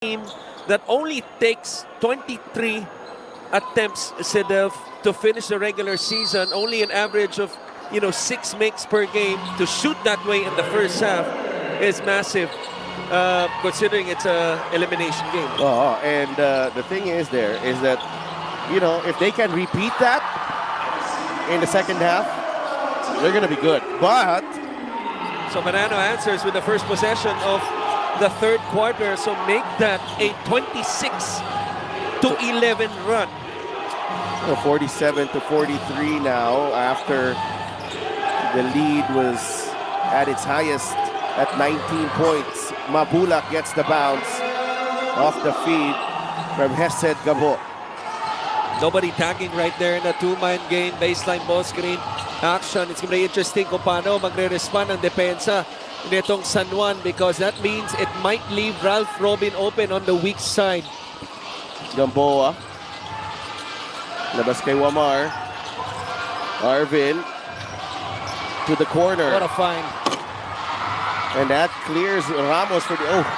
team that only takes 23 attempts, Sidel, to finish the regular season, only an average of 6 makes per game. To shoot that way in the first half is massive, considering it's a elimination game. Oh, and the thing is that if they can repeat that in the second half, they're gonna be good. But so Manano answers with the first possession of the third quarter, so make that a 26-11 run. 47-43 now after the lead was at its highest at 19 points. Mabulak gets the bounce off the feed from Hesed Gabo. Nobody tagging right there in the two-man game, baseline ball screen action. It's going to be interesting kung paano magre-respond ang depensa nitong San Juan, because that means it might leave Ralph Robin open on the weak side. Gamboa. Labas kay Wamar. Arvin to the corner. What a find. And that clears Ramos for the... Oh,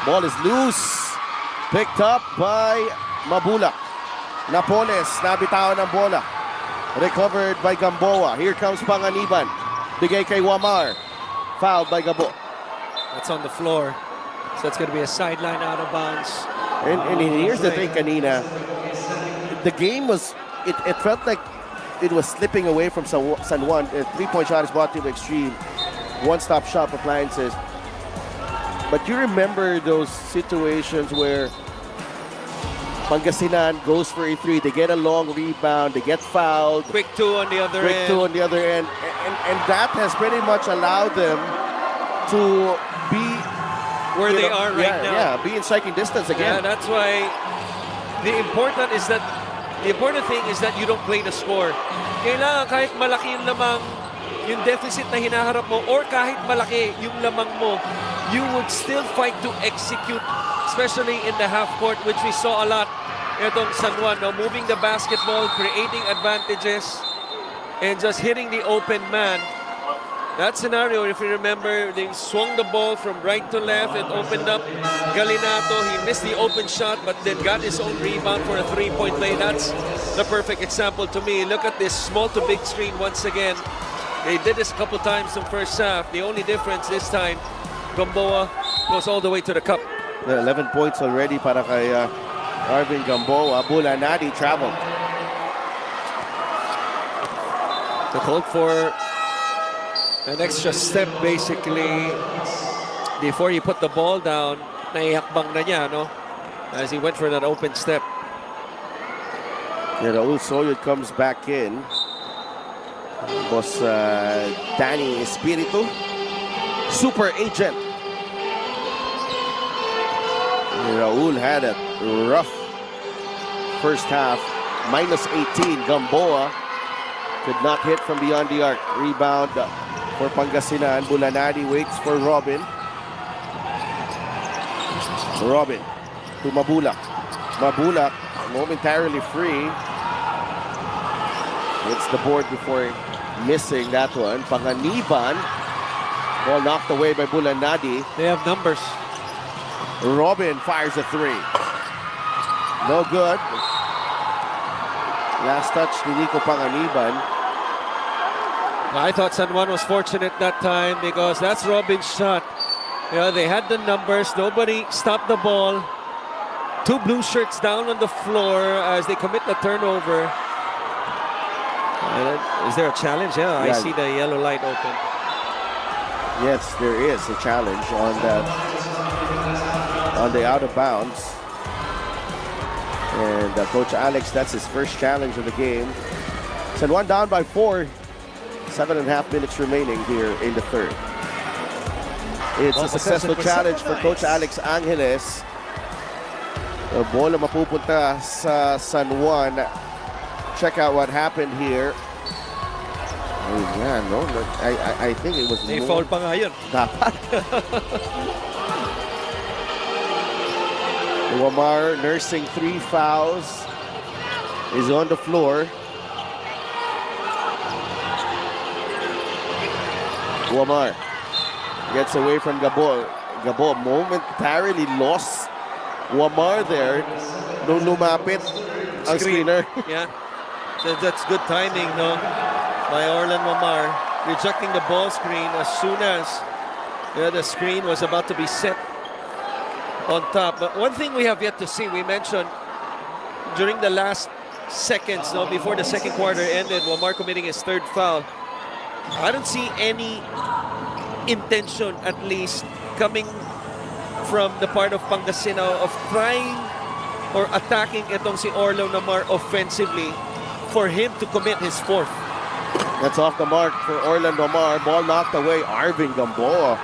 ball is loose. Picked up by Mabulak. Napoles, nabitawan ng bola. Recovered by Gamboa. Here comes Panganiban. Bigay kay Wamar. Fouled by Gabo. That's on the floor. So it's going to be a sideline out of bounds. And here's the thing, kanina. The game was... It felt like it was slipping away from San Juan. A three-point shot is brought to the extreme. One-stop shop appliances. But you remember those situations where Pangasinan goes for a three, they get a long rebound, they get fouled. Quick two on the other end. Quick two on the other end. And that has pretty much allowed them to be where they are right now. Yeah, be in striking distance again. Yeah, that's why the important thing is that you don't play the score. Kailangan kahit malaki yung lamang, yung deficit na hinaharap mo, or kahit malaki yung lamang mo, you would still fight to execute, especially in the half court, which we saw a lot itong San Juan. Now, moving the basketball, creating advantages, and just hitting the open man. That scenario, if you remember, they swung the ball from right to left. It opened up Galinato. He missed the open shot, but then got his own rebound for a three-point play. That's the perfect example to me. Look at this small to big screen once again. They did this a couple times in first half. The only difference this time, Gamboa goes all the way to the cup. 11 points already para kay Arvin Gamboa. Bulanadi traveled. The call for an extra step, basically, before he put the ball down. Naihakbang na niya, no? As he went for that open step. Yeah, Raul Soyud comes back in. Boss Danny Espiritu. Super agent. Raul had a rough first half. Minus 18. Gamboa could not hit from beyond the arc. Rebound for Pangasinan. Bulanadi waits for Robin. Robin to Mabulak. Mabulak momentarily free. Hits the board before missing that one. Panganiban. Ball knocked away by Bulanadi. They have numbers. Robin fires a three. No good. Last touch to Nico Panganiban. I thought San Juan was fortunate that time because that's Robin's shot. They had the numbers. Nobody stopped the ball. Two blue shirts down on the floor as they commit the turnover. Is there a challenge? Yeah, I see the yellow light open. Yes, there is a challenge on that, on the out of bounds. And Coach Alex, that's his first challenge of the game. San Juan down by 4. 7.5 minutes remaining here in the third. It's a successful challenge for Coach Alex Angeles. Bola mapupunta sa San Juan. Check out what happened here. Oh, yeah, no, I think it was May more. foul pa nga yun. Dapat. Wamar nursing 3 fouls is on the floor. Wamar gets away from Gabo. Gabo momentarily lost Wamar there. Nung lumapit ang screener. Yeah. So that's good timing, no? By Orlan Wamar. Rejecting the ball screen as soon as the screen was about to be set on top. But one thing we have yet to see, we mentioned during the last seconds, no, before the second quarter ended, Wamar committing his third foul. I don't see any intention, at least, coming from the part of Pangasinan of trying or attacking itong si Orlan Wamar offensively for him to commit his fourth. That's off the mark for Orlan Wamar. Ball knocked away. Arvin Gamboa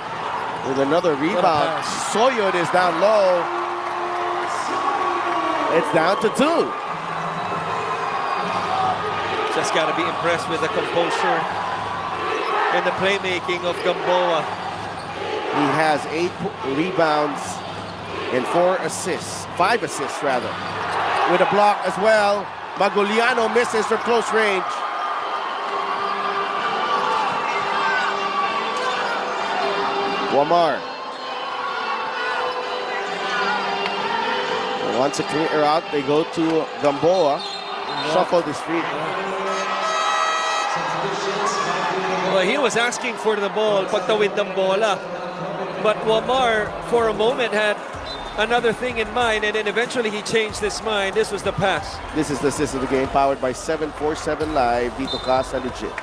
with another rebound. Soyud is down low. It's down to 2. Just got to be impressed with the composure and the playmaking of Gamboa. He has 8 rebounds and 4 assists. 5 assists, rather. With a block as well. Maguliano misses from close range. Wamar wants to clear out. They go to Gamboa. Shuffle his feet. Well, he was asking for the ball, pagtawid ng bola. But Wamar, for a moment, had another thing in mind, and then eventually he changed his mind. This was the pass. This is the assist of the game, powered by 747 Live. Dito ka sa legit.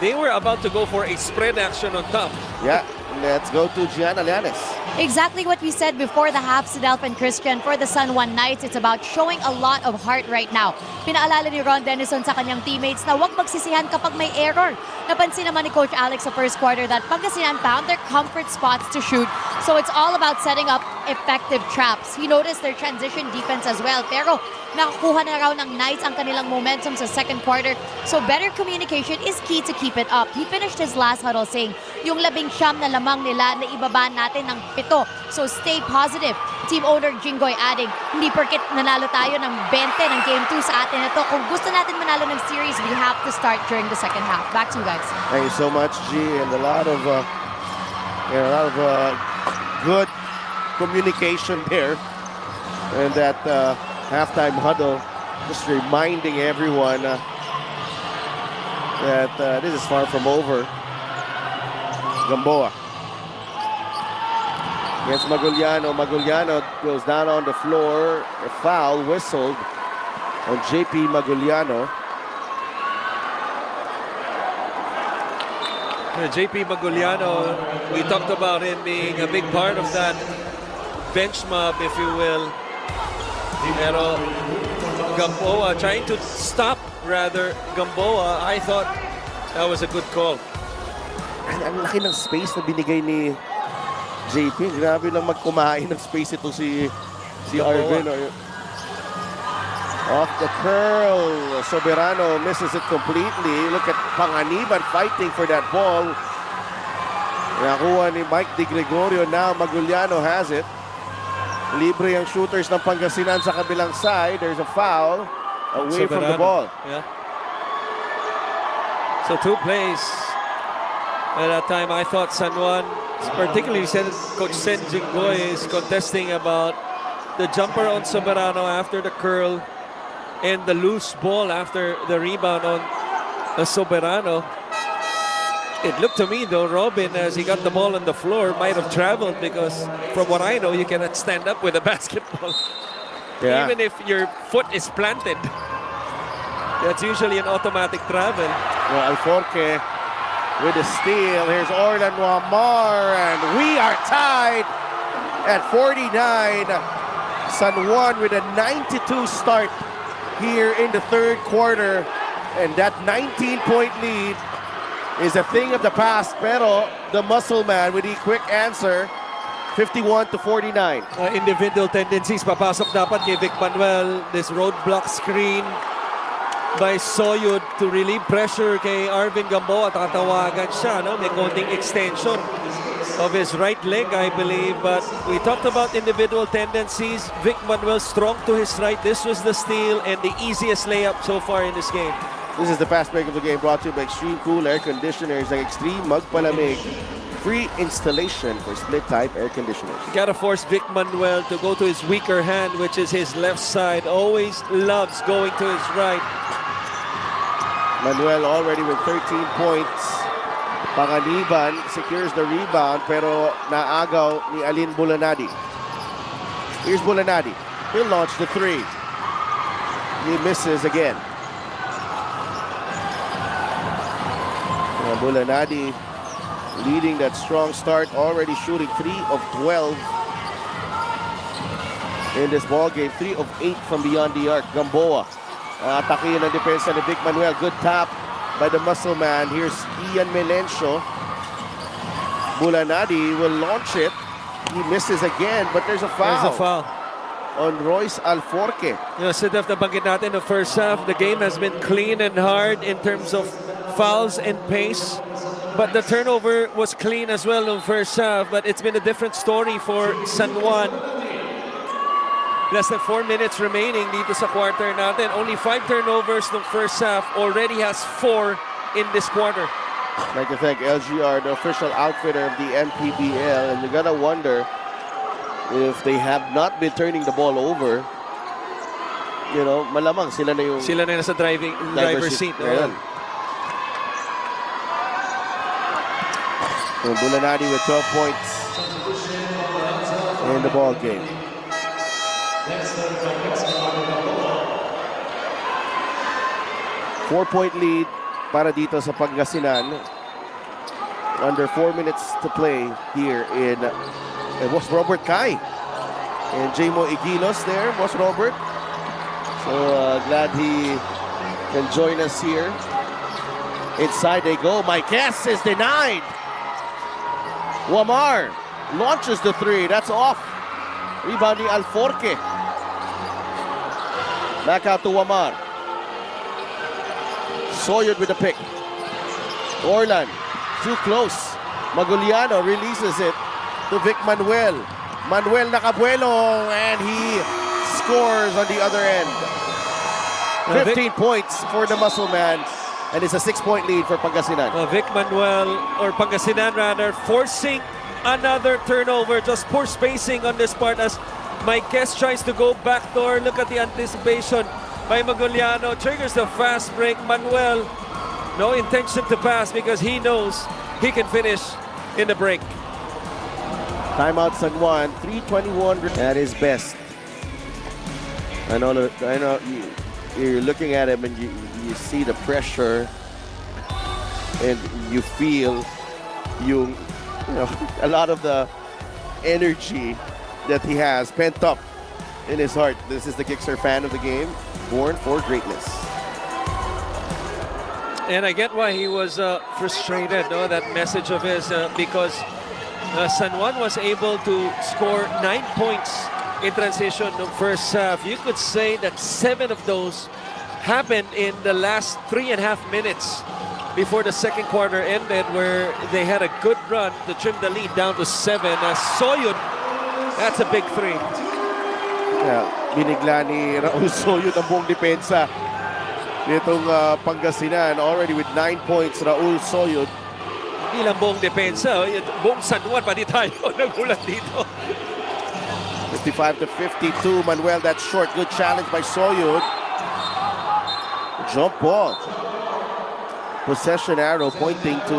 They were about to go for a spread action on top. Yeah, let's go to Gian Alianes. Exactly what we said before the half, Sidelf and Christian. For the San Juan Knights, it's about showing a lot of heart right now. Pinaalala ni Ron Denison sa kanyang teammates na huwag magsisihan kapag may error. Napansin naman ni Coach Alex sa first quarter that Pangasinan found their comfort spots to shoot. So it's all about setting up effective traps. He noticed their transition defense as well. Pero nakakuha na raw ng Knights ang kanilang momentum sa second quarter. So better communication is key to keep it up. He finished his last huddle saying, yung 19 na lamang nila na ibaba natin ng 7. So stay positive. Team owner Jinggoy adding, hindi porket nanalo tayo ng 20 ng Game 2 sa atin ito. Kung gusto natin manalo ng series, we have to start during the second half. Back to you guys. Thank you so much, G, and a lot of good communication there. And that halftime huddle, just reminding everyone that this is far from over. Gamboa against Maguliano. Maguliano goes down on the floor. A foul whistled on JP Maguliano. JP Maguliano, we talked about him being a big part of that bench mob, if you will. Pero Gamboa, trying to stop, rather, Gamboa, I thought that was a good call. Ang laki ng space na binigay ni JP. Grabe lang magkumain ng space ito si Arvin. Off the curl. Soberano misses it completely. Look at Panganiban fighting for that ball. Nakuha ni Mike Di Gregorio. Now Maguliano has it. Libre ang shooters ng Pangasinan sa kabilang side. There's a foul away from the ball. Yeah. So 2 plays. At that time, I thought San Juan, particularly Coach Sen Jinggoy, is contesting about the jumper on Soberano after the curl and the loose ball after the rebound on Soberano. It looked to me, though, Robin, as he got the ball on the floor, might have traveled because, from what I know, you cannot stand up with a basketball. Yeah. Even if your foot is planted. That's usually an automatic travel. Well, Alforque with the steal. Here's Orlan Wamar, and we are tied at 49. San Juan with a 92 start here in the third quarter, and that 19-point lead is a thing of the past. Pero the muscle man with the quick answer, 51-49. Individual tendencies, papasok dapat kay Vic Manuel. This roadblock screen by Soyud to relieve pressure kay Arvin Gamboa. Tatawagan siya, no? May konting extension of his right leg, I believe. But we talked about individual tendencies. Vic Manuel strong to his right. This was the steal and the easiest layup so far in this game. This is the fast break of the game, brought to you by Extreme Cool Air Conditioners. Ang Extreme Magpalamig free installation for split-type air conditioners. Gotta force Vic Manuel to go to his weaker hand, which is his left side. Always loves going to his right. Manuel already with 13 points. Panganiban secures the rebound pero naagaw ni Alin Bulanadi. Here's Bulanadi. He'll launch the three. He misses again. Bulanadi leading that strong start, already shooting 3 of 12 in this ball game. 3 of 8 from beyond the arc. Gamboa. Atake ng depensa ni Vic Manuel. Good tap by the muscle man. Here's Ian Melencio. Bulanadi will launch it. He misses again, but there's a foul. There's a foul On Royce Alforque. You know, Sidef, nabanggit natin the first half, the game has been clean and hard in terms of fouls and pace. But the turnover was clean as well in the first half, but it's been a different story for San Juan. Less than 4 minutes remaining dito sa quarter natin. Only 5 turnovers in the first half. Already has 4 in this quarter. I'd like to thank LGR, the official outfitter of the MPBL. And you gotta wonder if they have not been turning the ball over, you know, malamang sila na yung Sila na nasa driver's seat. Ngayon. So Bulanadi with 12 points in the ball game. Four-point lead para dito sa Pangasinan. Under 4 minutes to play here in was Robert Kai and Jamo Igilos there. Was Robert. So glad he can join us here. Inside they go. My guess is denied. Wamar launches the three. That's off. Rebounding Alforque. Back out to Wamar. Soyud with the pick. Orlan too close. Maguliano releases it to Vic Manuel. Manuel nakabuelo and he scores on the other end. 15 points for the muscle man. And it's a 6-point lead for Pangasinan. Vic Manuel, or Pangasinan rather, forcing another turnover. Just poor spacing on this part as Mike Guest tries to go backdoor. Look at the anticipation by Maguliano. Triggers the fast break. Manuel, no intention to pass because he knows he can finish in the break. Timeout San Juan, 3:21 at his best. I know you're looking at him and you see the pressure and you feel a lot of the energy that he has pent up in his heart. This is the Gixxer fan of the game, born for greatness. And I get why he was frustrated, no? That message of his, because San Juan was able to score 9 points in transition in the first half. You could say that 7 of those happened in the last 3.5 minutes before the second quarter ended, where they had a good run to trim the lead down to 7. Soyud, that's a big 3. Yeah, binigla ni Raul Soyud ang buong depensa nitong Pangasinan. Already with 9 points, Raul Soyud. Hindi lang buong depensa, buong San Juan, pati tayo nagulat dito. 55-52, Manuel, that's short. Good challenge by Soyud. Jump ball. Possession arrow pointing to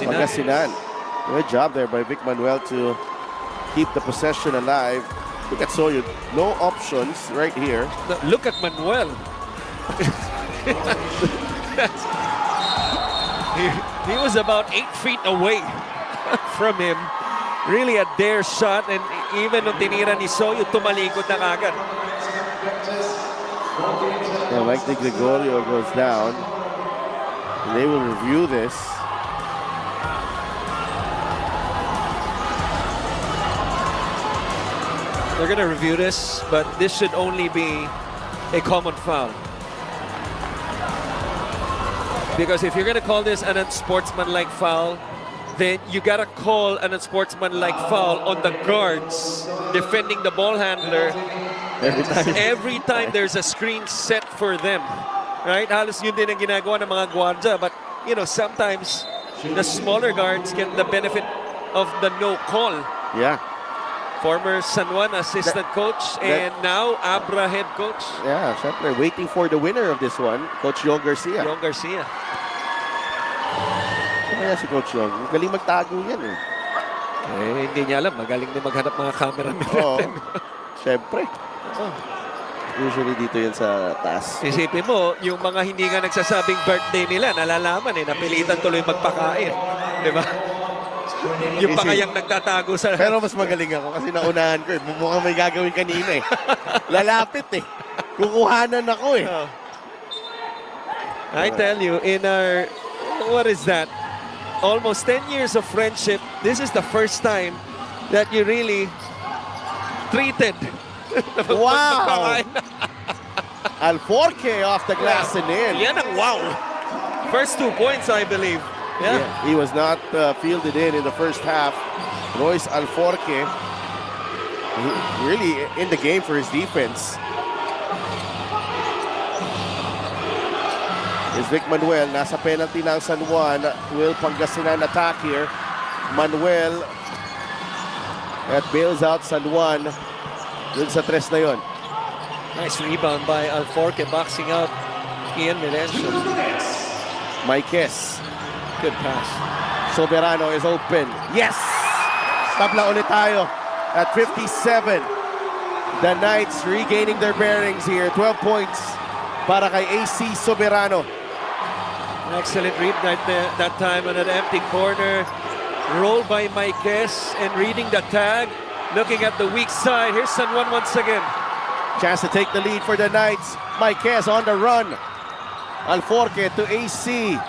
Pangasinan. Good job there by Vic Manuel to keep the possession alive. Look at Soyud. No options right here. Look at Manuel. he was about 8 feet away from him. Really a dare shot, and even nung tinira ni Soyud, tumalikod na kagad. Yeah, Mike De Gregorio goes down. And they will review this. They're going to review this, but this should only be a common foul. Because if you're going to call this an unsportsmanlike foul, then you got to call an unsportsmanlike foul on the guards defending the ball handler every time there's a screen set for them. Right? Halos yun din ang ginagawa ng mga gwardya. But, you know, sometimes the smaller guards get the benefit of the no call. Yeah. Former San Juan assistant coach and now Abra head coach. Yeah, syempre, waiting for the winner of this one, Coach Yong Garcia. Yong Garcia. Kaya si Coach Yong, galing magtago yan eh. Eh, hindi niya alam. Magaling din maghanap mga camera Oo. natin. Syempre. Usually dito yan sa taas. Isipin mo, yung mga hindi nga nagsasabing birthday nila, nalalaman eh, napilitan tuloy magpakain. Di ba? Yung pa kayang nagtatago sa... Pero mas magaling ako kasi naunahan ko eh. Mukhang may gagawin kanina eh. Lalapit eh. Kukuhanan ako eh. I tell you, in our... What is that? Almost 10 years of friendship, this is the first time that you really treated. Wow! Alforque off the glass and in. Yan ang wow. First 2 points, I believe. Yeah. He was not fielded in the first half. Royce Alforque really in the game for his defense. Is Vic Manuel, nasa penalty ng San Juan. Will Pangasinan attack here. Manuel that bails out San Juan. Dun sa tres na yon. Nice rebound by Alforque, boxing out Ian Melencio. Maiquez. Good pass. Soberano is open. Yes! Tabla ulit tayo at 57. The Knights regaining their bearings here. 12 points para kay AC Soberano. An excellent read right there, that time on an empty corner. Roll by Maiquez and reading the tag. Looking at the weak side. Here's San Juan once again. Chance to take the lead for the Knights. Maiquez on the run. Alforque to AC.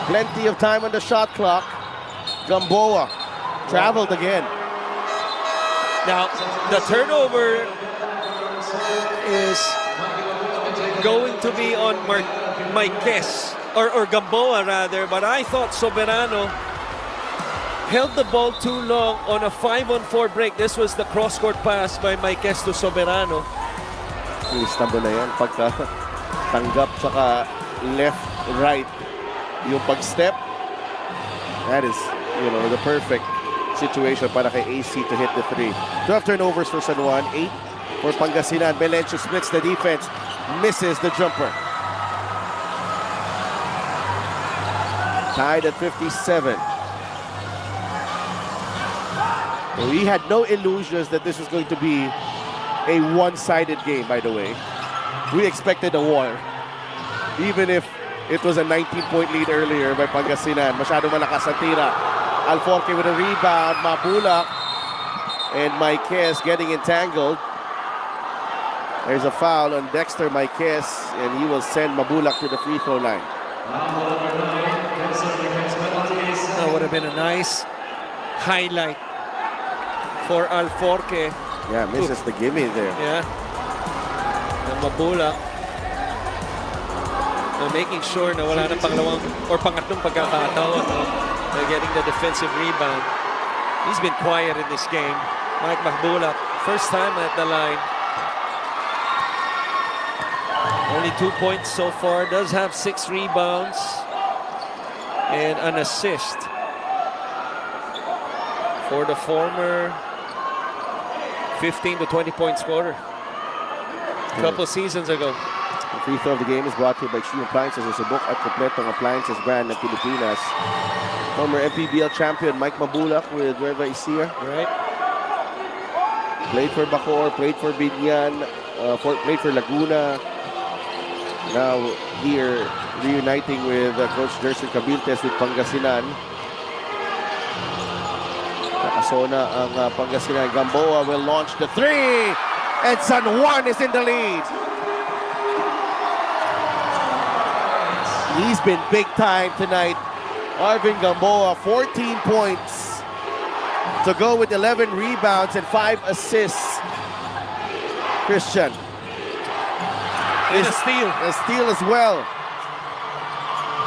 Plenty of time on the shot clock. Gamboa traveled again. Now, the turnover is going to be on Maiquez, or Gamboa rather, but I thought Soberano held the ball too long on a 5-on-4 break. This was the cross-court pass by Maiquez to Soberano. Istabo na yan. Pagka tanggap tsaka left, right. Yung pag-step, that is, the perfect situation para kay AC to hit the 3. 12 turnovers for San Juan, 8 for Pangasinan. Melencio splits the defense, misses the jumper. Tied at 57. We had no illusions that this was going to be a one-sided game, by the way. We expected a war. Even if it was a 19-point lead earlier by Pangasinan. Masyado malakas ang tira. Alforque with a rebound. Mabulak. And Maiquez getting entangled. There's a foul on Dexter Maiquez, and he will send Mabulak to the free throw line. That would have been a nice highlight for Alforque. Yeah, misses the gimme there. Yeah. And Mabulak making sure na wala na pangalawang or pangatlong pagkakataon. They're getting the defensive rebound. He's been quiet in this game. Mike Mabulak, first time at the line. Only 2 points so far. Does have 6 rebounds and an assist for the former 15 to 20 point scorer a couple seasons ago. The free throw of the game is brought to you by Chi Appliances, ang subok at kompletong appliances brand ng Pilipinas. Former MPBL champion Mike Mabulak with Nueva Ecija. Right. Played for Bacoor, played for Binyan, played for Laguna. Now here reuniting with Coach Jerson Cabiltes with Pangasinan. Nakasona ang Pangasinan. Gamboa will launch the 3, and San Juan is in the lead. He's been big time tonight. Arvin Gamboa, 14 points to go with 11 rebounds and 5 assists. Christian. And a steal. A steal as well.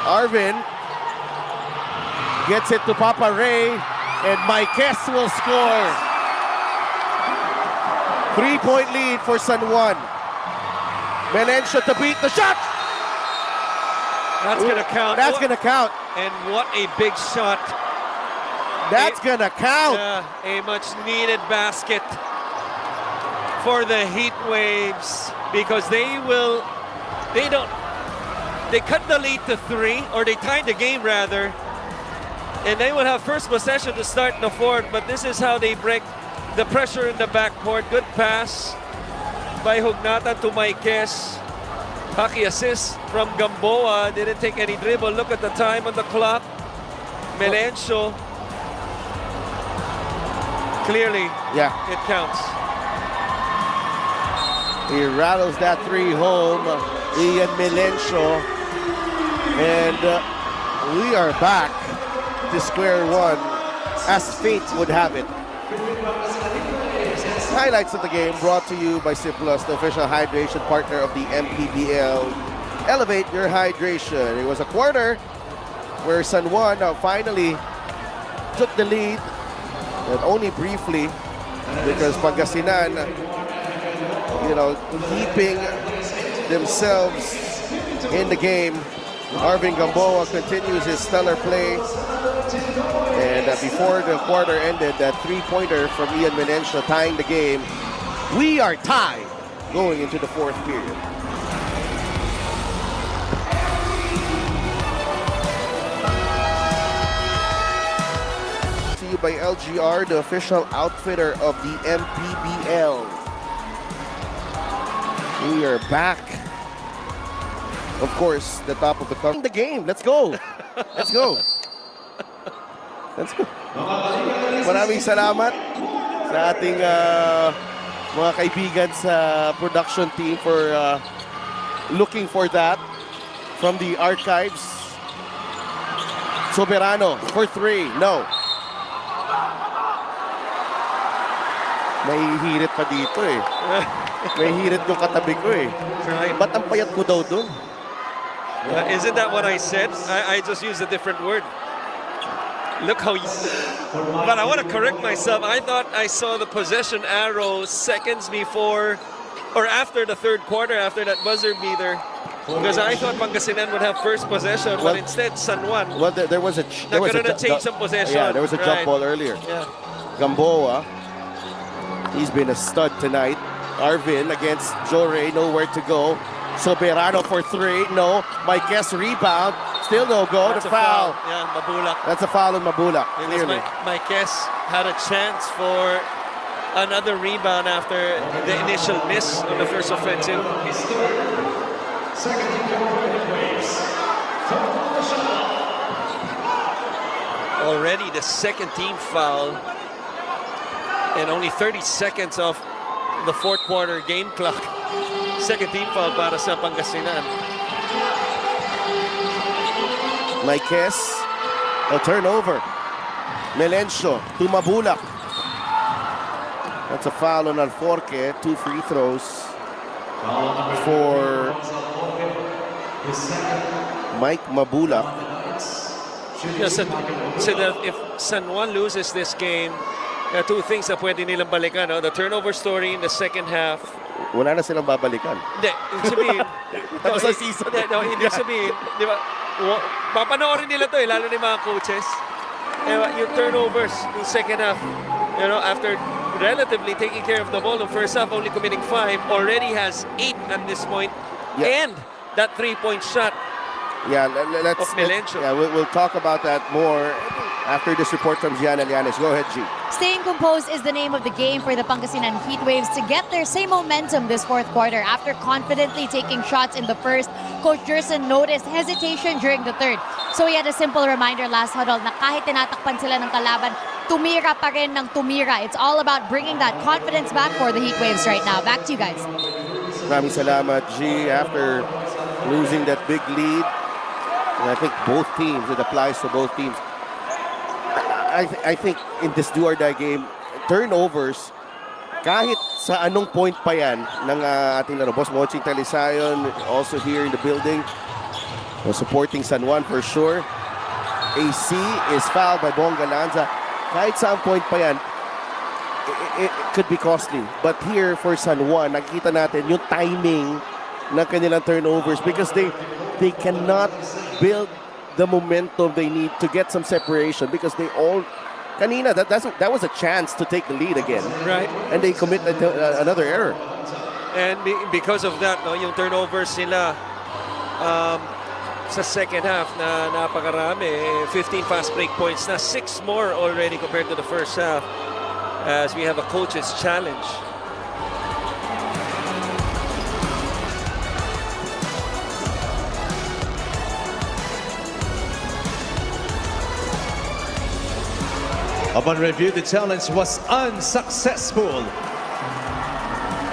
Arvin gets it to Papa Ray, and Maiquez will score. 3-point lead for San Juan. Melencio to beat the shot. That's going to count. That's going to count. And what a big shot. That's gonna count. A much needed basket for the Heat Waves because they cut the lead to 3, or they tied the game rather, and they will have first possession to start the fourth, but this is how they break the pressure in the backcourt. Good pass by Hugnatan to Maikes. Hockey assist from Gamboa. Didn't take any dribble. Look at the time on the clock. Melencio. Clearly, it counts. He rattles that 3 home, Ian Melencio. And we are back to square one, as fate would have it. Highlights of the game brought to you by Simplus, the official hydration partner of the MPBL. Elevate your hydration. It was a quarter where San Juan finally took the lead, but only briefly because Pangasinan, keeping themselves in the game. Arvin Gamboa continues his stellar play. And before the quarter ended, that 3-pointer from Ian Melencio tying the game. We are tied going into the fourth period. To you by LGR, the official outfitter of the MPBL. We are back. Of course, the top of the cover. The game. Let's go. Let's go. Let's go. Maraming salamat sa ating mga kaibigan sa production team for looking for that from the archives. Soberano for 3. No. May hirit pa dito eh. May hirit yung katabi ko eh. Ba't ang payat ko daw dun? Isn't that what I said? I just used a different word. Look how you... But I want to correct myself. I thought I saw the possession arrow seconds before or after the third quarter, after that buzzer beater. Because I thought Pangasinan would have first possession, but instead San Juan. Well, there was a change some possession. Yeah, there was a jump ball earlier. Yeah. Gamboa, he's been a stud tonight. Arvin against Jore, nowhere to go. Soberano for 3, no. Maikes rebound, still no go. That's the foul. Yeah, Mabulak. That's a foul on Mabulak, Because clearly. Maikes had a chance for another rebound after the initial miss on the first offensive. Already the second team foul, and only 30 seconds of the fourth quarter game clock. Second team foul para sa Pangasinan. Maikes, a turnover. Melencio to Mabulak. That's a foul on Alforque. 2 free throws for Mike Mabulak. Yes, so that if San Juan loses this game, there are 2 things na pwede nilang balikan. No? The turnover story in the second half. Wala na silang babalikan. Hindi, ibig sabihin. Tapos ang season. Hindi sabihin. Di ba? Papanoorin nila to lalo ni mga coaches. Yung turnovers in second half, after relatively taking care of the ball in first half, only committing 5, already has 8 at this point. Yeah. And that 3-point shot. Yeah, of Melencio. We'll talk about that more after this report from Gian Alianes. Go ahead, G. Staying composed is the name of the game for the Pangasinan Heatwaves to get their same momentum this fourth quarter. After confidently taking shots in the first, Coach Jerson noticed hesitation during the third. So he had a simple reminder last huddle na kahit tinatakpan sila ng kalaban, tumira pa rin ng tumira. It's all about bringing that confidence back for the Heatwaves right now. Back to you guys. Maraming salamat, G. After losing that big lead, and I think both teams, it applies to both teams. I think in this do-or-die game, turnovers, kahit sa anong point pa yan ng ating boss Moching Talisayon, also here in the building, supporting San Juan for sure. AC is fouled by Bonga Lanza. Kahit sa point pa yan, it could be costly. But here for San Juan, nakita natin yung timing ng kanilang turnovers because they cannot build the momentum they need to get some separation because they all, kanina, that was a chance to take the lead again. Right. And they commit another error. And because of that, no, yung turnovers nila sa second half na napakarami, 15 fast break points na, 6 more already compared to the first half as we have a coach's challenge. Upon review, the challenge was unsuccessful.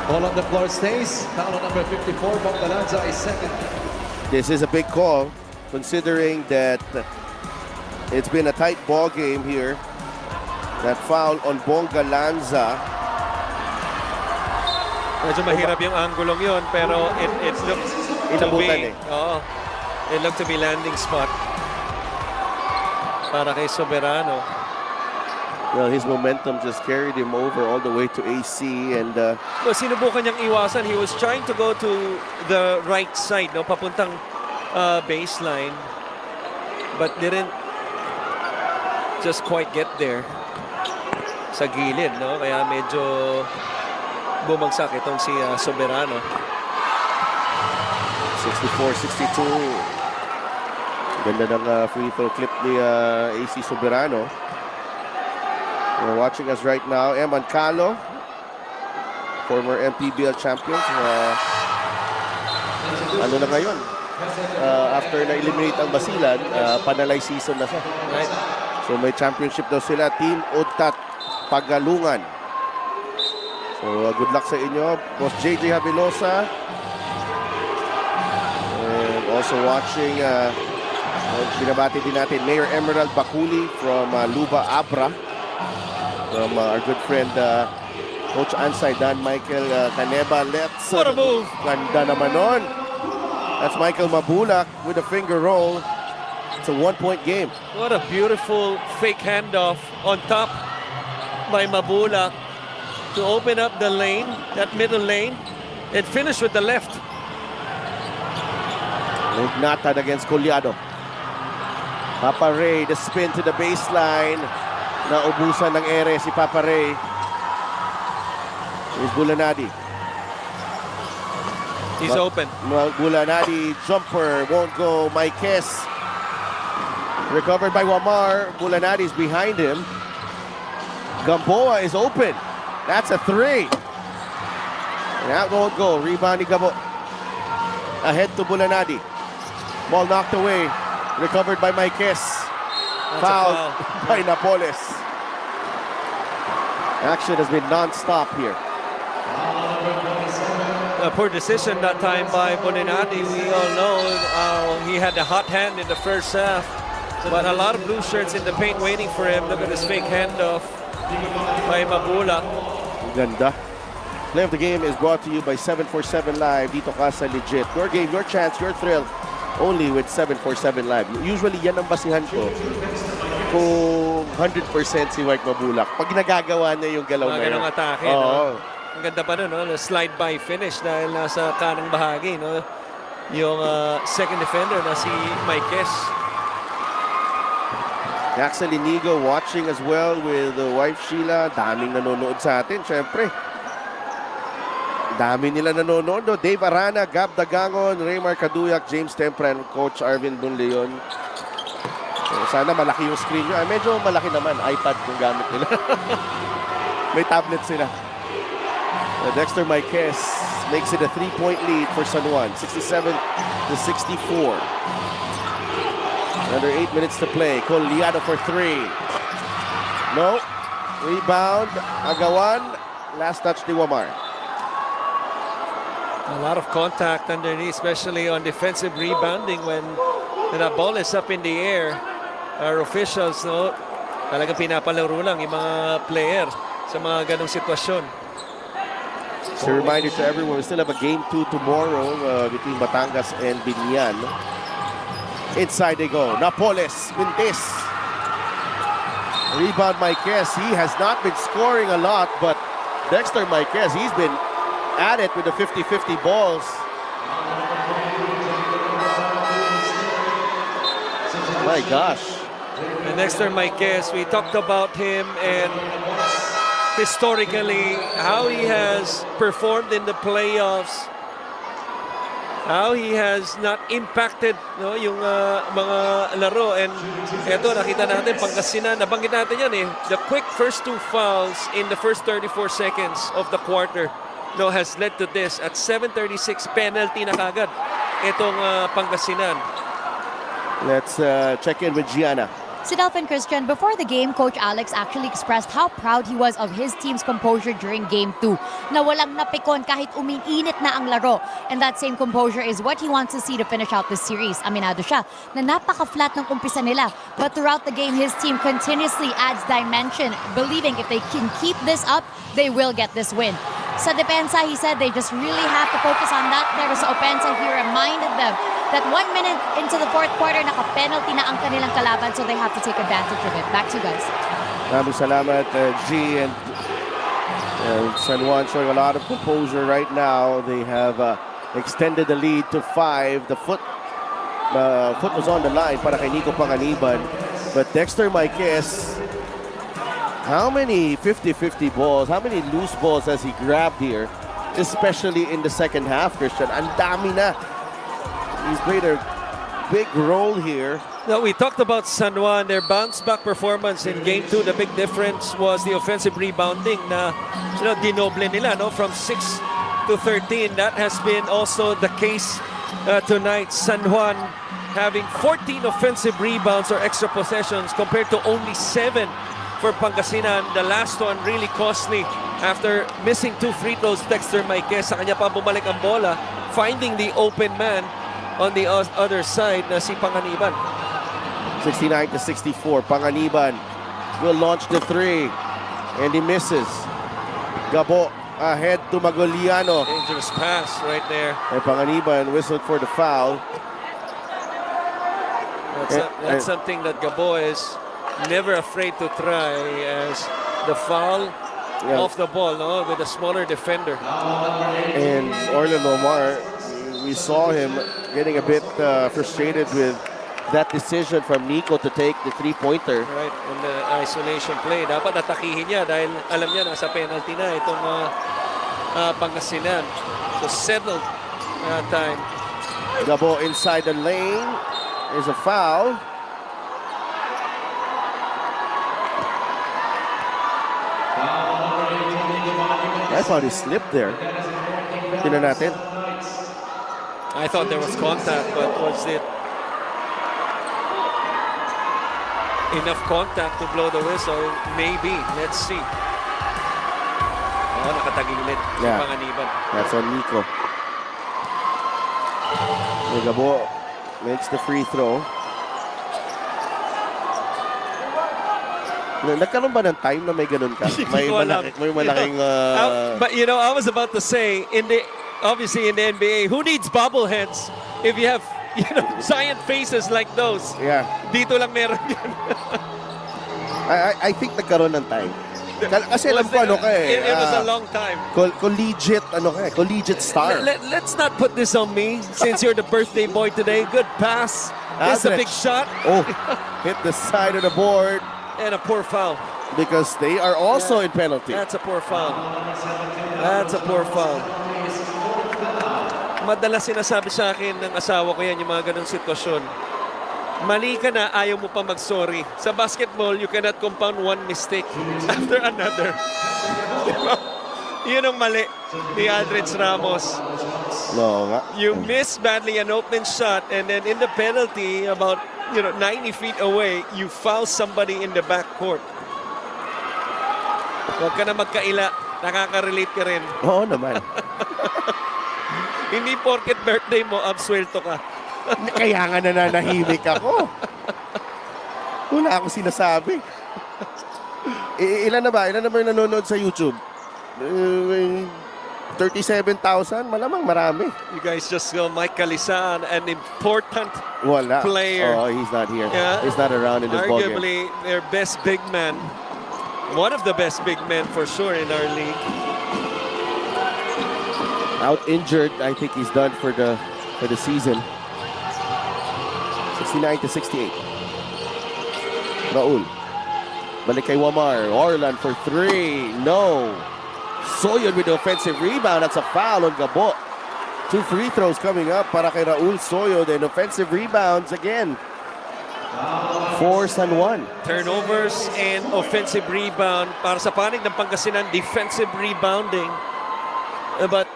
Ball on the floor stays. Foul on number 54, Pangalanza is second. This is a big call considering that it's been a tight ball game here. That foul on Bongalanza. Medyo mahirap yung anggulong yun, pero it looked to be, it looked to be landing spot para kay Soberano. Well, his momentum just carried him over all the way to AC, and Well, sinubukan niyang iwasan. He was trying to go to the right side, no, papuntang baseline, but didn't just quite get there sa gilid, no? Kaya medyo bumagsak itong si Soberano. 64-62. Ganda ng free throw clip ni AC Soberano. You're watching us right now, Eman Calo, former MPBL champions. Ano na ngayon? After na-eliminate ang Basilan, panalay season na siya. Right. So may championship daw sila, Team Udtat Pagalungan. So good luck sa inyo, Boss JJ Habilosa. And also watching, binabati din natin Mayor Emerald Bakuli from Luba Abra. From our good friend, Coach Ansay, Dan Michael Caneba. What a move! Ganda naman nun. That's Michael Mabulak with a finger roll. It's a 1-point game. What a beautiful fake handoff on top by Mabulak to open up the lane, that middle lane, and finish with the left. Nathan against Collado. Papa Ray, the spin to the baseline. Naubusan ng ere si Papa Ray. Here's Bulanadi. He's open. Bulanadi, jumper, won't go. Maikes. Recovered by Wamar. Bulanadi's behind him. Gamboa is open. That's a 3. That won't go. Rebound ni Gamboa. Ahead to Bulanadi. Ball knocked away. Recovered by Maikes. Foul by Napoles. Action has been non-stop here. A poor decision that time by Boninati. We all know he had a hot hand in the first half. But a lot of blue shirts in the paint waiting for him. Look at this fake handoff by Mabula. Ganda. Play of the game is brought to you by 747 Live. Dito ka sa Legit. Your game, your chance, your thrill. Only with 747 Live. Usually yan ang basihan ko kung 100% si Mike Mabulak. Pag nagagawa niya yung galaw na yun. Ganong atake, no? Ang ganda pa nun, no? Slide by finish dahil nasa kanang bahagi, no? Yung second defender na si Maikes. Jackson Inigo watching as well with wife Sheila. Daming nanonood sa atin, syempre. Dami nila nanonood. No? Dave Arana, Gab Dagangon, Raymar Kaduyak, James Tempran, Coach Arvin Bunleon. So, sana malaki yung screen nyo. Medyo malaki naman. iPad yung gamit nila. May tablet sila. Dexter Maikes makes it a 3-point lead for San Juan. 67-64. Another 8 minutes to play. Collado for 3. No. Rebound. Agawan. Last touch ni Wamar. A lot of contact underneath, especially on defensive rebounding when the ball is up in the air. Our officials, no, talagang pinapalaro lang yung mga player sa mga ganong sitwasyon. So a reminder to everyone, we still have a game 2 tomorrow between Batangas and Binyan. Inside they go. Napoles, Mintes. Rebound Maikes. He has not been scoring a lot, but Dexter Maikes, he's been at it with the 50-50 balls. My gosh. And Dexter Maiquez, we talked about him and historically how he has performed in the playoffs, how he has not impacted yung mga laro. And eto, nakita natin, Pangasinan, nabanggit natin yan eh. The quick first 2 fouls in the first 34 seconds of the quarter has led to this. At 7:36, penalty na kagad itong Pangasinan. Let's check in with Gianna. Sidelp and Christian, before the game, Coach Alex actually expressed how proud he was of his team's composure during Game 2. Na walang napikon kahit umiinit na ang laro. And that same composure is what he wants to see to finish out this series. Aminado siya na napaka-flat ng umpisa nila. But throughout the game, his team continuously adds dimension, believing if they can keep this up, they will get this win. Sa depensa, he said they just really have to focus on that. Pero sa opensa, he reminded them that 1 minute into the fourth quarter, naka-penalty na ang kanilang kalaban, so they have to take advantage of it. Back to you guys. Maraming salamat, G. And San Juan showing a lot of composure right now. They have extended the lead to 5. The foot was on the line para kay Nico Panganiban. But Dexter Maiquez, how many 50-50 balls, how many loose balls has he grabbed here? Especially in the second half, Christian. Ang dami na. He's played a big role here. Now, we talked about San Juan, their bounce-back performance in Game 2. The big difference was the offensive rebounding na dinoble nila from 6 to 13. That has been also the case tonight. San Juan having 14 offensive rebounds or extra possessions compared to only 7 for Pangasinan. The last one really costly after missing 2 free throws. Dexter Maiquez, sa kanya pa bumalik ang bola, finding the open man on the other side na si Panganiban. 69-64. Panganiban will launch the 3 and he misses. Gabo ahead to Magoliano. Dangerous pass right there. And Panganiban whistled for the foul. That's something that Gabo is never afraid to try, as the foul off the ball with a smaller defender. And Orlando Omar, we saw him getting a bit frustrated with that decision from Nico to take the 3-pointer. Right, in the isolation play. Dapat atakihin niya dahil alam niya nasa penalty na itong Pangasinan. So settled time. Gabo inside the lane. There's a foul. I thought he slipped there. Tingnan natin. I thought there was contact, but was it enough contact to blow the whistle? Maybe. Let's see. Nakatagilid si Panganiban. That's on Nico. Gabo makes the free throw. Nagkaroon ba ng time na may ganun ka? May malaking... But I was about to say, obviously in the NBA, who needs bobbleheads if you have giant faces like those? Yeah. Dito lang meron yan. I think nagkaroon ng time. Kasi alam ko It was a long time. Collegiate star. Let's not put this on me since you're the birthday boy today. Good pass. This is a big shot. Oh, hit the side of the board. And a poor foul. Because they are also in penalty. That's a poor foul. That's a poor foul. Madalas sinasabi sa akin ng asawa ko yan, yung mga ganong sitwasyon. Mali ka na, ayaw mo pa mag-sorry. Sa basketball, you cannot compound one mistake after another. Yun ang mali ni Aldrich Ramos. No nga. You miss badly an open shot, and then in the penalty, about 90 feet away, you foul somebody in the backcourt. Huwag ka na magkaila. Nakaka-relate ka rin. Oo naman. Hindi porket birthday mo, absuelto ka. Kaya nga nananahimik ako. Wala akong sinasabi. Ilan na ba yung nanonood sa YouTube? 37,000? Malamang marami. You guys just go, Mike Calisan, an important Wala. player. Oh, he's not here. Yeah. He's not around in this ballgame. Arguably, their best big man. One of the best big men for sure in our league. Out injured. I think he's done for the season. 69-68. Raul. Balik kay Wamar. Orlan for three. No. Soyod with the offensive rebound. That's a foul on Gabo. 2 free throws coming up para kay Raul Soyod and offensive rebounds again for San Juan. Turnovers and offensive rebound. Para sa panig ng Pangasinan, defensive rebounding. But,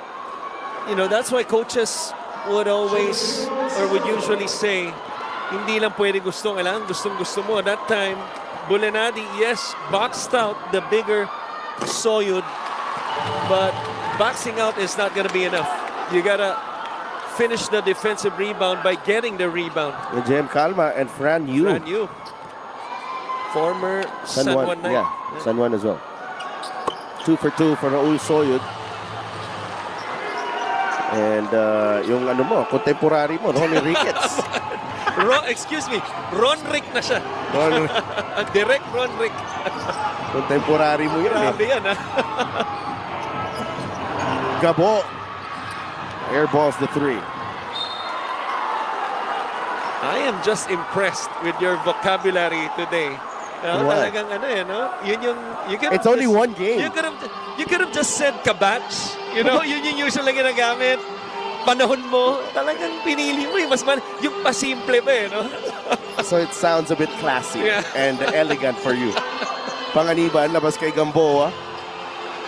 you know, that's why coaches would always, or would usually say, hindi lang pwede kailangan gustong-gusto mo. At that time, Bulenadi, yes, boxed out the bigger Soyud, but boxing out is not going to be enough. You got to finish the defensive rebound by getting the rebound. With Jem Calma and Fran Yu. Brand new. Former San Juan Knight. Yeah, San Juan as well. 2 for 2 for Raul Soyud. And yung ano mo, contemporary mo, Ronnie Ricketts. Excuse me, Ronrick na siya. Direct Ronrick. Contemporary mo yun Grabe yan, ha? Gabo. Airballs the 3. I am just impressed with your vocabulary today. What? Talagang ano eh, no? Yun yung, It's only one game. You could have just said kabats. You know, yun yung usually ginagamit. Panahon mo, talagang pinili mo yung pasimple ba eh, no? So it sounds a bit classy Yeah. and elegant for you. Panganiban, labas kay Gamboa.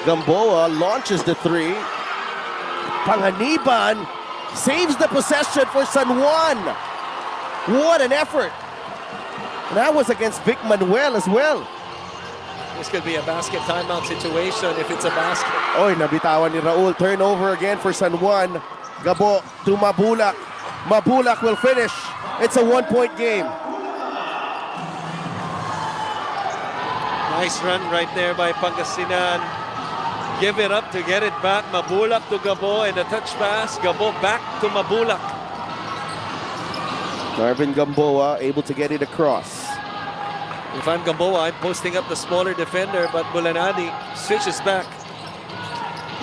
Gamboa launches the 3. Panganiban saves the possession for San Juan. What an effort. And that was against Vic Manuel as well. This could be a basket timeout situation if it's a basket. Oy, nabitawan ni Raul. Turnover again for San Juan. Gabo to Mabulak. Mabulak will finish. It's a 1-point game. Nice run right there by Pangasinan. Give it up to get it back. Mabulak to Gabo and a touch pass. Gabo back to Mabulak. Marvin Gamboa able to get it across. If I'm Gamboa, I'm posting up the smaller defender, but Bulanadi switches back.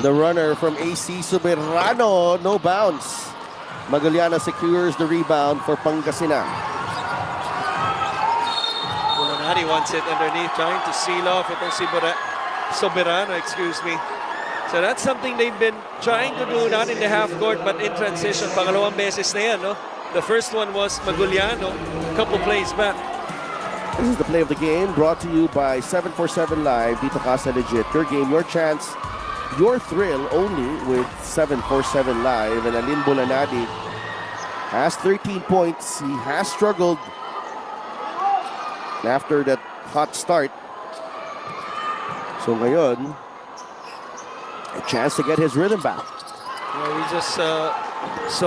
The runner from AC Soberano, no bounce. Magaliana secures the rebound for Pangasinan. Bulanadi wants it underneath, trying to seal off itong si Soberano, excuse me. So that's something they've been trying to do, not in the half court, but in transition. Pangalawang beses na yan, no? The first one was Maguliano, a couple plays back. This is the play of the game, brought to you by 747 Live. Dito ka sa Legit. Your game, your chance, your thrill, only with 747 Live. And Alin Bulanadi has 13 points. He has struggled after that hot start. So ngayon, a chance to get his rhythm back. Well, we just saw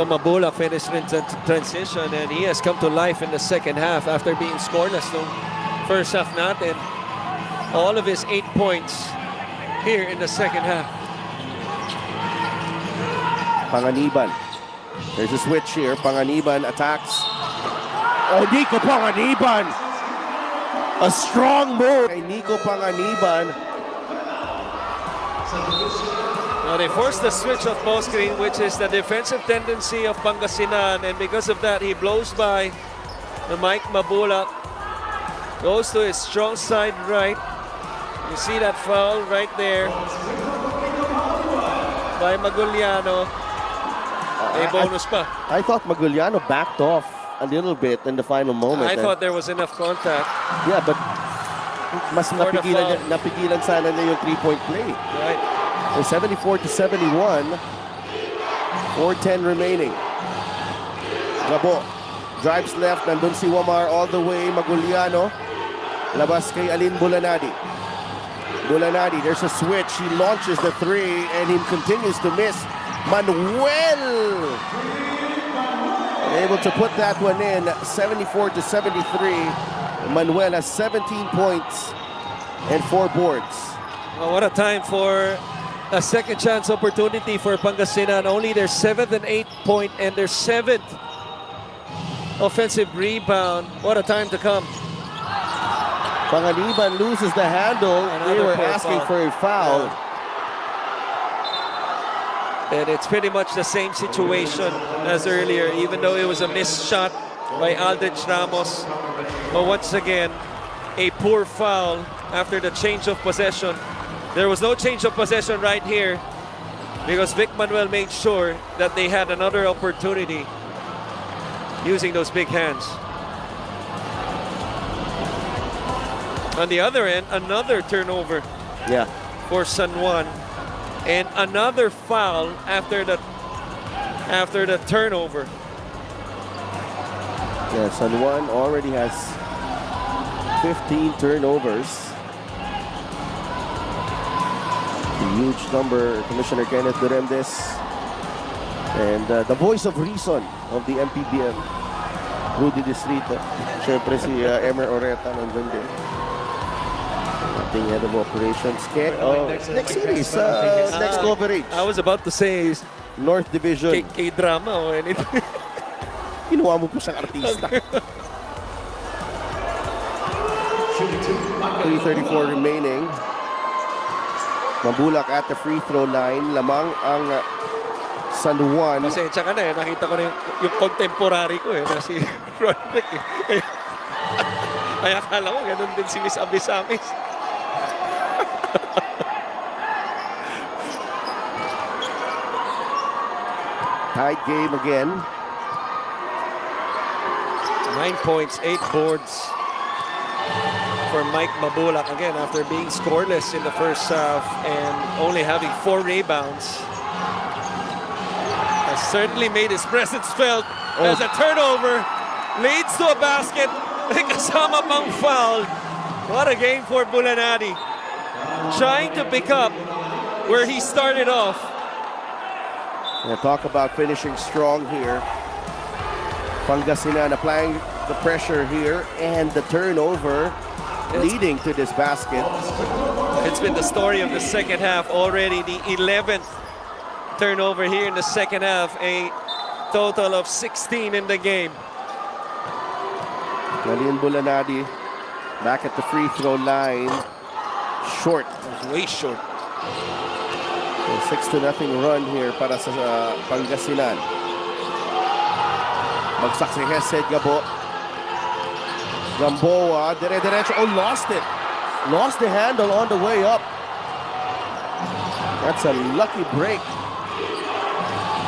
Mabulak finish in transition, and he has come to life in the second half after being scoreless no first half natin. All of his 8 points here in the second half. Panganiban. There's a switch here. Panganiban attacks. Oh, Nico Panganiban. A strong move. Kay Nico Panganiban. Now they forced the switch of ball screen, which is the defensive tendency of Pangasinan, and because of that, he blows by the Mike Mabulak. Goes to his strong side right. You see that foul right there by Maguliano. A bonus pa. I thought Maguliano backed off a little bit in the final moment. I thought there was enough contact. Yeah, but mas For the foul. napigilan sana na yung 3-point play. Right. So 74-71. 4:10 remaining. Gabo drives left. Nandun si Wamar all the way. Maguliano. Labas kay Alin Bulanadi. Bulanadi, there's a switch. He launches the 3 and he continues to miss. Manuel able to put that one in. 74-73. Manuel has 17 points and 4 boards. Well, what a time for a second chance opportunity for Pangasinan. Only their 7th and 8th point and their 7th offensive rebound. What a time to come. Panganiban loses the handle. They Another were poor asking foul. for a foul. And it's pretty much the same situation as earlier, even though it was a missed shot by Aldrich Ramos. But once again, a poor foul after the change of possession. There was no change of possession right here because Vic Manuel made sure that they had another opportunity using those big hands. On the other end, another turnover Yeah. for San Juan and another foul after the turnover. Yeah, San Juan already has 15 turnovers. A huge number, Commissioner Kenneth Duremdes. And the voice of reason of the MPBL, Rudy Distrito. Siyempre si Emer Oreta nandun din. Ating head of operations. Next series, next coverage. I was about to say North Division. K-drama or anything. Kinuha mo po siyang artista. 3:34 remaining. Mabulak at the free throw line. Lamang ang San Juan. Pasensya ka na eh. Nakita ko na yung contemporary ko eh. Na si Roderick eh. Kaya akala ko ganun din si Miss Abisamis. Tied game again. 9 points, 8 boards for Mike Mabulak again after being scoreless in the first half and only having 4 rebounds. Has certainly made his presence felt as a turnover leads to a basket. May kasama pang foul. What a game for Bulanadi. Trying to pick up where he started off. Yeah, talk about finishing strong here. Pangasinan applying the pressure here and the turnover leading to this basket. It's been the story of the second half already. The 11th turnover here in the second half. A total of 16 in the game. Nalin Bulanadi back at the free throw line. Short. Way short. So 6-0 run here para sa Pangasinan. Bagsak si Hesed Gabo. Gamboa, dire-diretso. Oh, lost it. Lost the handle on the way up. That's a lucky break.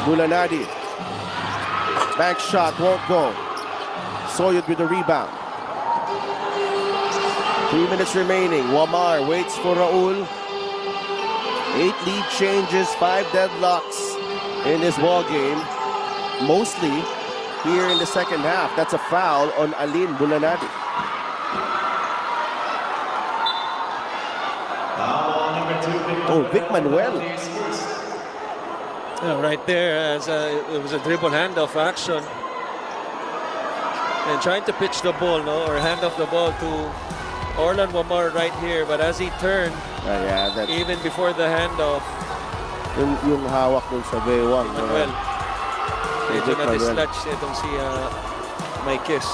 Bulanadi. Back shot won't go. Soyud with the rebound. 3 minutes remaining. Wamar waits for Raul. 8 lead changes, 5 deadlocks in this ball game. Mostly here in the second half. That's a foul on Alin Bulanadi. Oh, Vic Manuel. Yeah, right there, as it was a dribble handoff action. And trying to pitch the ball, no, or hand off the ball to Orlan Wamar right here. But as he turned, Yeah, that's even before the handoff, yung hawak dun sa Bewang. Manuel, medyo Vic Manuel. na-dislodge itong si Maikis.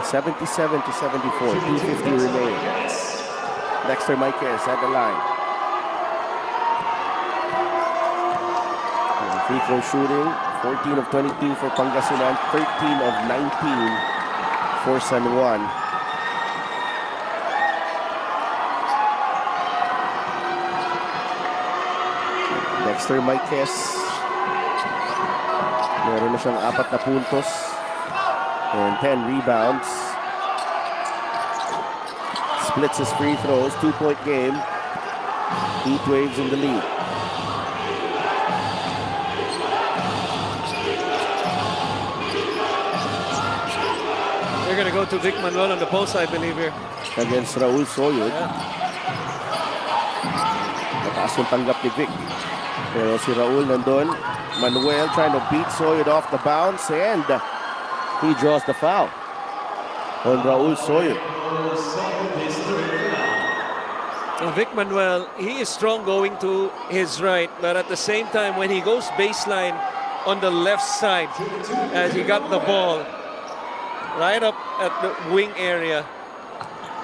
77-74, 2:50 remaining. Dexter Maikes at the line. And free throw shooting, 14 of 22 for Pangasinan, 13 of 19 for San Juan. Dexter Maikes, meron na siyang 4 na puntos and 10 rebounds. Splits his free throws, 2-point game. Heat Waves in the lead. They're going to go to Vic Manuel on the post, I believe here. Against Raul Soyud. Yeah. Mataas yung tanggap ni Vic. Pero si Raul nandun. Manuel trying to beat Soyud off the bounce and he draws the foul on Raul Soyud. Vic Manuel, he is strong going to his right, but at the same time, when he goes baseline on the left side, as he got the ball right up at the wing area,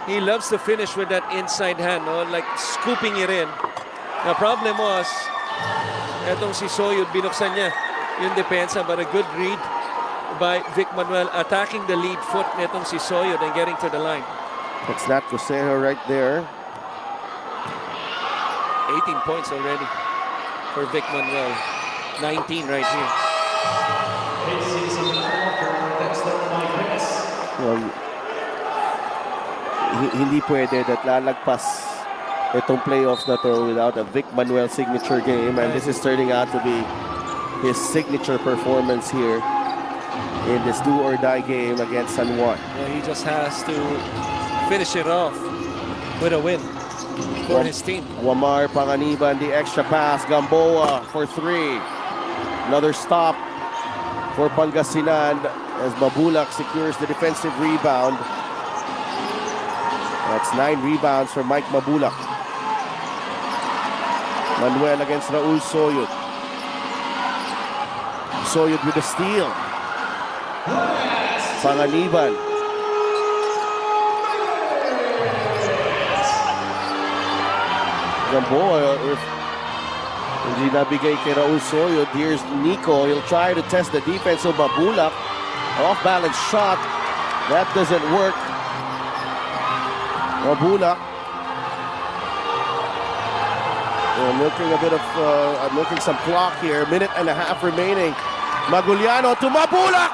he loves to finish with that inside hand, no? Like scooping it in. The problem was, etong si Soyud, binuksan niya yung depensa, but a good read by Vic Manuel attacking the lead foot nitong si Soyod and getting to the line. That's not Cosejo right there. 18 points already for Vic Manuel. 19 right here. Well, hindi pwede that lalagpas itong playoffs na to without a Vic Manuel signature game, and this is turning out to be his signature performance here in this do-or-die game against San Juan. Yeah, he just has to finish it off with a win for his team. Wamar Panganiban, the extra pass. Gamboa for 3. Another stop for Pangasinan as Mabulak secures the defensive rebound. That's 9 rebounds for Mike Mabulak. Manuel against Raul Soyod. Soyod with a steal. Panganiban. Gamboa, if hindi nabigay kay Raul Soyod, here's Nico. He'll try to test the defense of Mabulak. Off-balance shot. That doesn't work. Mabulak. Milking a bit of, milking some clock here. Minute and a half remaining. Maguliano to Mabulak.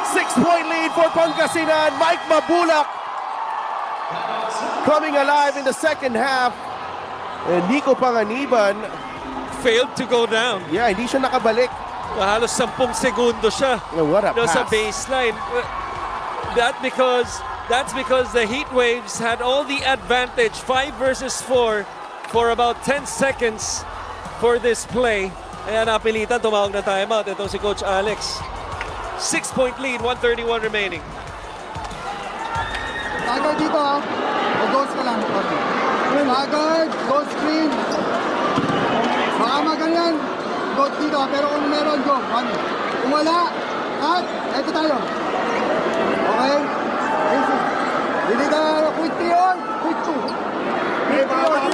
6-point lead for Pangasinan. Mike Mabulak coming alive in the second half. And Nico Panganiban Failed to go down. yeah, hindi siya nakabalik. Halos 10 segundo siya. What a Sa pass. baseline. That's because the Heat Waves had all the advantage, 5 versus 4, for about 10 seconds for this play. Kaya napilitan, tumawag na timeout. Ito si Coach Alex. 6-point lead, 1:31 remaining. Staggered dito ha. O ghost ka lang. Staggered, ghost screen. Baka maganyan. Ghost dito ha. Pero kung meron, go. One. Kung wala, cut. Ito tayo. Okay? Hindi ka quick 3 on. Quick 2. Quick 3 on.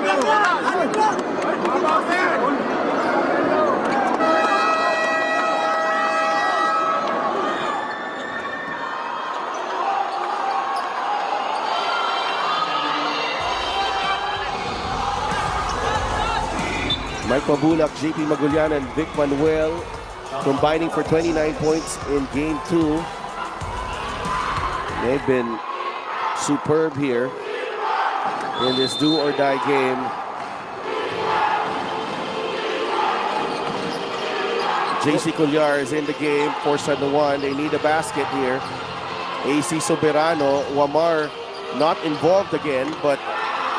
Mike Mabulak, JP Magulian, and Vic Manuel combining for 29 points in Game 2. They've been superb here in this do-or-die game. JC Colliar is in the game for San Juan. They need a basket here. AC Soberano, Wamar not involved again, but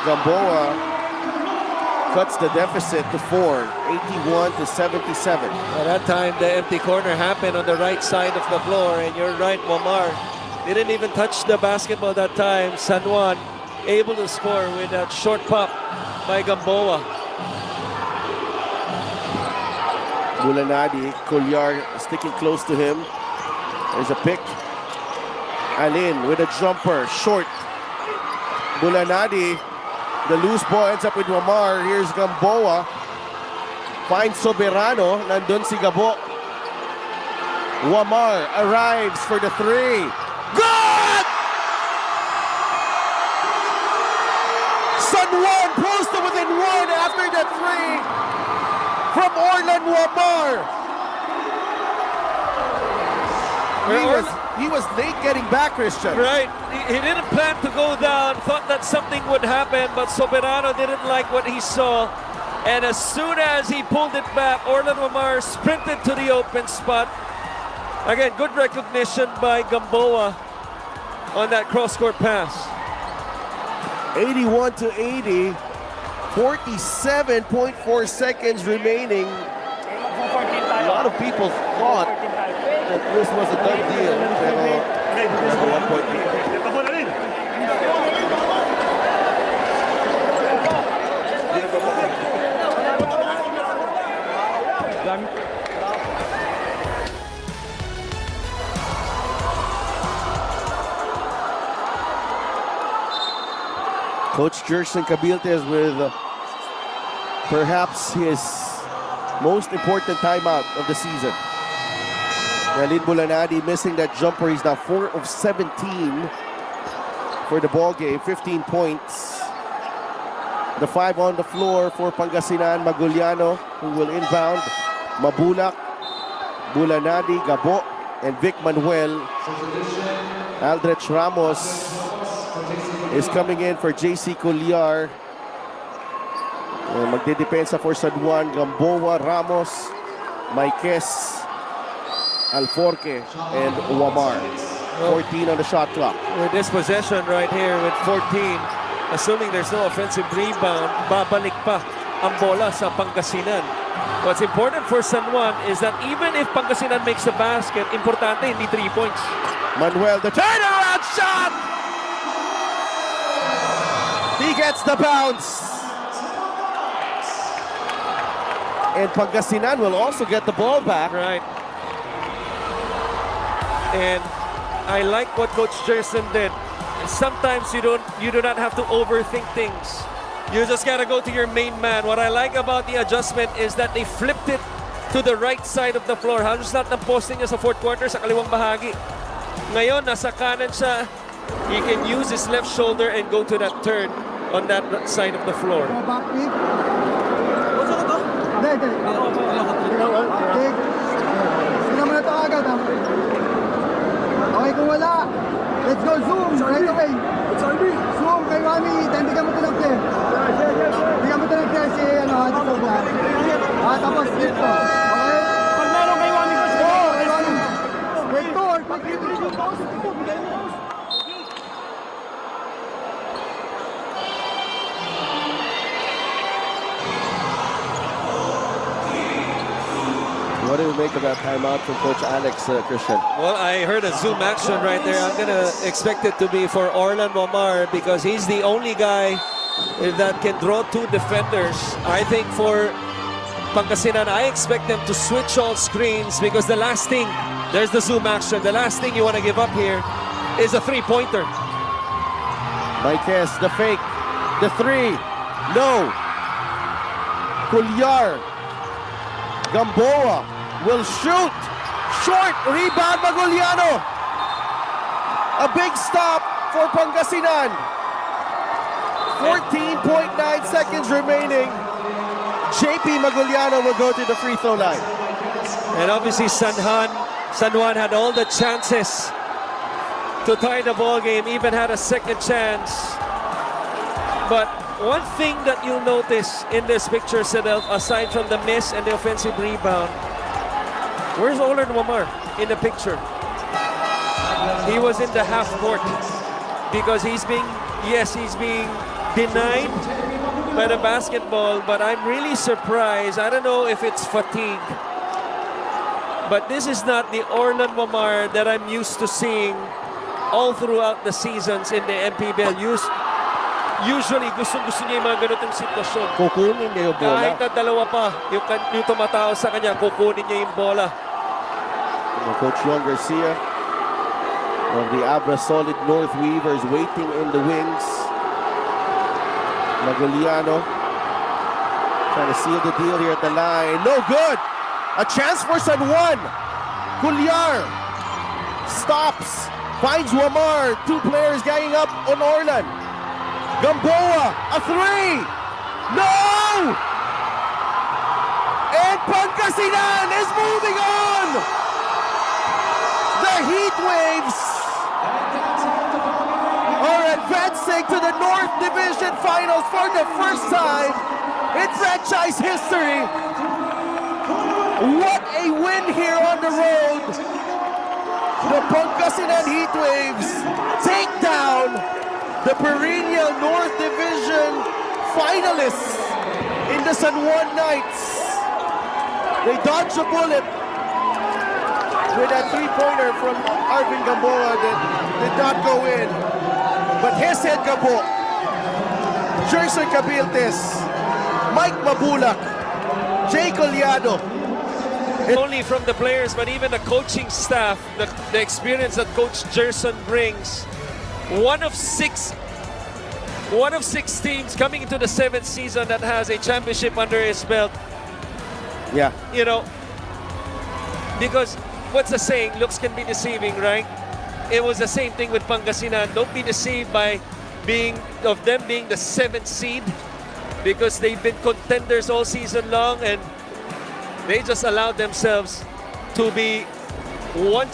Gamboa cuts the deficit to 4, 81-77. At that time, the empty corner happened on the right side of the floor, and you're right, Wamar didn't even touch the basketball that time. San Juan able to score with that short pop by Gamboa. Bulanadi, Colliar sticking close to him. There's a pick. Alin with a jumper, short. Bulanadi, the loose ball ends up with Wamar. Here's Gamboa. Finds Soberano. Nandun si Gabo. Wamar arrives for the 3. Good! San Juan pulls to within 1 after the 3 from Orlan Wamar. He was late getting back, Christian. Right, he didn't plan to go down, thought that something would happen, but Soberano didn't like what he saw. And as soon as he pulled it back, Orlan Wamar sprinted to the open spot. Again, good recognition by Gamboa on that cross-court pass. 81-80, 47.4 seconds remaining. A lot of people thought that this was a done deal. Pero there's a 1-point lead. Coach Jerson Cabiltes with perhaps his most important timeout of the season. Nalin Bulanadi missing that jumper. He's now 4 of 17 for the ball game, 15 points. The 5 on the floor for Pangasinan, Maguliano, who will inbound. Mabulak, Bulanadi, Gabo, and Vic Manuel. Aldrich Ramos is coming in for JC Colliar. Magdidepensa for San Juan, Gamboa, Ramos, Maiquez, Alforque, and Wamar. 14 on the shot clock. With this possession right here with 14, assuming there's no offensive rebound, babalik pa ang bola sa Pangasinan. What's important for San Juan is that even if Pangasinan makes the basket, importante hindi 3 points. Manuel, the turnaround shot! He gets the bounce. And Pangasinan will also get the ball back. Right. And I like what Coach Gerson did. Sometimes you do not have to overthink things. You just gotta go to your main man. What I like about the adjustment is that they flipped it to the right side of the floor. Halos lahat ng posting niya sa fourth quarter sa kaliwang bahagi. Ngayon, nasa kanan siya. He can use his left shoulder and go to that turn on that side of the floor. Back pick. Hindi. Pick. Sila mo na ito agad, ha? Okay, kung wala, let's go zoom right away. Zoom kay Wami. Bigyan mo ito ng player. Bigyan mo ito ng player si Hadi Soga. Tapos dito. Okay? Pag meron kay Wami ko siya. Oo, kay Wami. Wait to, or quick hit. What do you make of that timeout from Coach Alex, Christian? Well, I heard a zoom action right there. I'm gonna expect it to be for Orlan Wamar because he's the only guy that can draw 2 defenders. I think for Pangasinan, I expect them to switch all screens because the last thing, there's the zoom action. The last thing you want to give up here is a 3-pointer. Maiquez, the fake, the 3, no. Colliar, Gamboa will shoot, short, rebound Maguliano. A big stop for Pangasinan. 14.9 seconds remaining. JP Maguliano will go to the free throw line. And obviously San Juan had all the chances to tie the ball game, even had a second chance. But one thing that you'll notice in this picture, Sedel, aside from the miss and the offensive rebound, where's Orlan Wamar in the picture? He was in the half court because he's being denied by the basketball, but I'm really surprised. I don't know if it's fatigue, but this is not the Orlan Wamar that I'm used to seeing all throughout the seasons in the MPBL. Usually, gusto niya yung mga ganitong sitwasyon. Kukunin niya yung bola. Kahit na dalawa pa, yung tumataos sa kanya, kukunin niya yung bola. Coach Juan Garcia of the Abra Solid North Weavers waiting in the wings. Maguliano trying to seal the deal here at the line. No good! A chance for San Juan. Colliar stops, finds Wamar. 2 players ganging up on Orlan. Gamboa, a 3! No! And Pangasinan is moving on! The Heat Waves are advancing to the North Division Finals for the first time in franchise history. What a win here on the road. The Pangasinan Heat Waves take down the perennial North Division finalists in the San Juan Knights. They dodged a bullet with that 3-pointer from Arvin Gamboa that did not go in. But his head Gabo, Jerson Cabiltes, Mike Mabulak, Jay Collado. Only from the players, but even the coaching staff, the experience that Coach Gerson brings. One of six teams coming into the 7th season that has a championship under his belt. Yeah. You know, because what's the saying? Looks can be deceiving, right? It was the same thing with Pangasinan. Don't be deceived by them being the 7th seed, because they've been contenders all season long and they just allowed themselves to be one